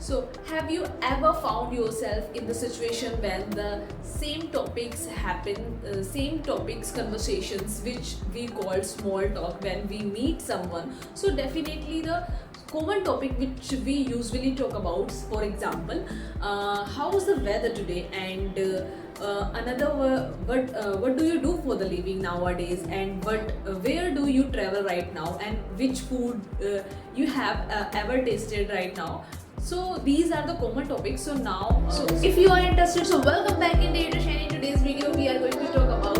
So, have you ever found yourself in the situation when the same topics happen, same topics, conversations, which we call small talk when we meet someone? So, definitely the common topic which we usually talk about, for example, how was the weather today, and what do you do for the living nowadays, and where do you travel right now, and which food you have ever tasted right now. So these are the common topics. So now, if you are interested, so welcome back in Data Shine. In today's video, we are going to talk about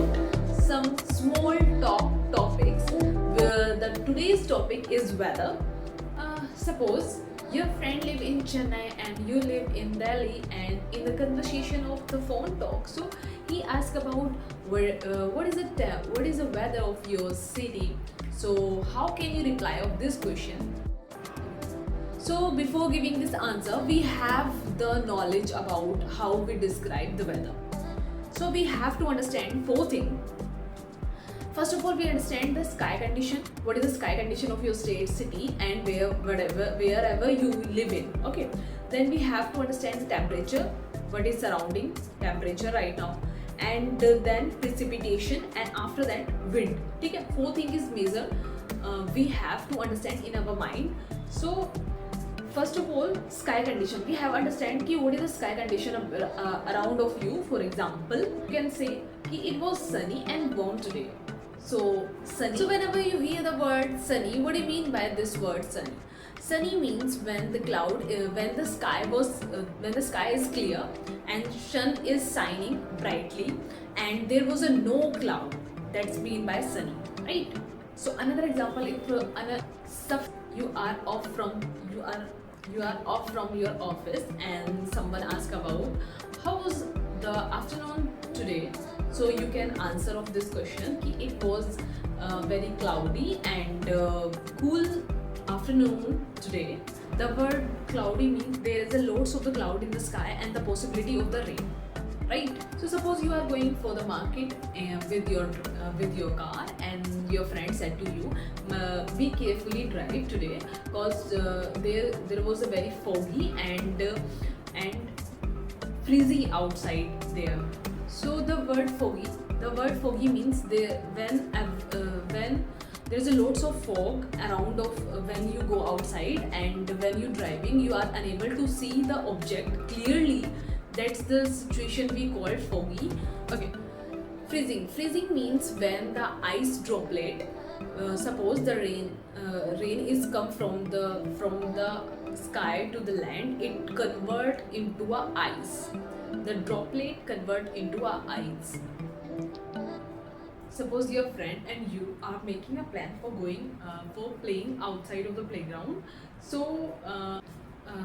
some small talk topics. The today's topic is weather. Suppose your friend live in Chennai and you live in Delhi, and in the conversation of the phone talk, so he asked about what is the weather of your city. So how can you reply of this question? So before giving this answer, we have the knowledge about how we describe the weather. So we have to understand four things. First of all, we understand the sky condition. What is the sky condition of your state, city, and wherever you live in. Okay. Then we have to understand the temperature. What is surrounding temperature right now, and then precipitation, and after that wind. Okay. Four things is major. We have to understand in our mind. So first of all, sky condition. We have understand ki what is the sky condition around of you. For example, you can say ki it was sunny and warm today. So sunny. So whenever you hear the word sunny, what do you mean by this word sunny? Sunny means when the sky is clear and sun is shining brightly and there was a no cloud. That's mean by sunny, right? So another example, if you are off from your office and someone asks about how was the afternoon today, so you can answer of this question ki it was very cloudy and cool afternoon today. The word cloudy means there is a lots of the cloud in the sky and the possibility of the rain, right? So suppose you are going for the market with your car, and your friend said to you, be carefully drive today because there was a very foggy and freezing outside there. So the word foggy means when there is a lots of fog around of when you go outside, and when you driving you are unable to see the object clearly. That's the situation we call foggy. Okay. Freezing means when the ice droplet, suppose the rain is come from the sky to the land, it convert into a ice. The droplet convert into a ice. Suppose your friend and you are making a plan for going for playing outside of the playground. So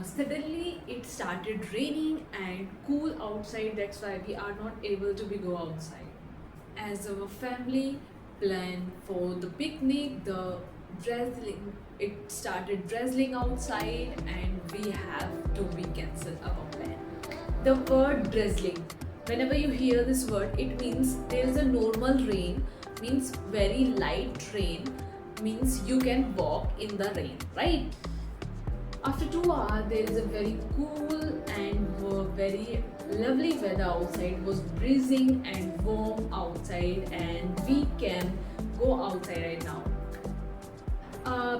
suddenly it started raining and cool outside. That's why we are not able to go outside. As our family plan for the picnic, it started drizzling outside and we have to cancel our plan. The word drizzling, whenever you hear this word, it means there is a normal rain, means very light rain, means you can walk in the rain, right? After 2 hours, there is a very cool and very lovely weather outside. It was breezing and warm outside, and we can go outside right now.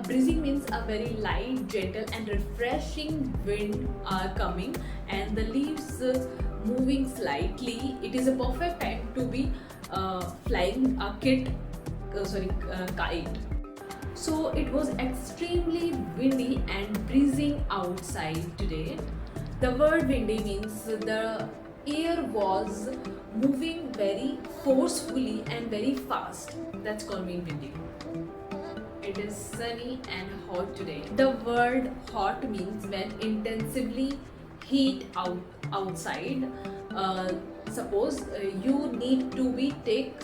Breezing means a very light, gentle, and refreshing wind are coming, and the leaves moving slightly. It is a perfect time to be flying a kite. So it was extremely windy and breezing outside today. The word windy means the air was moving very forcefully and very fast. That's called windy. It is sunny and hot today. The word hot means when intensively heat outside. Suppose you need to take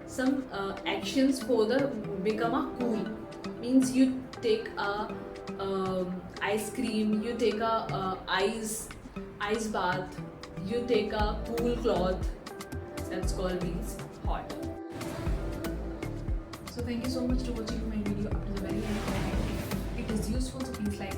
some actions for the become a cool. Means you take a ice cream, you take a ice bath, you take a cool cloth. That's called means hot. So thank you so much for watching my video up to the very end. If it is useful, so please like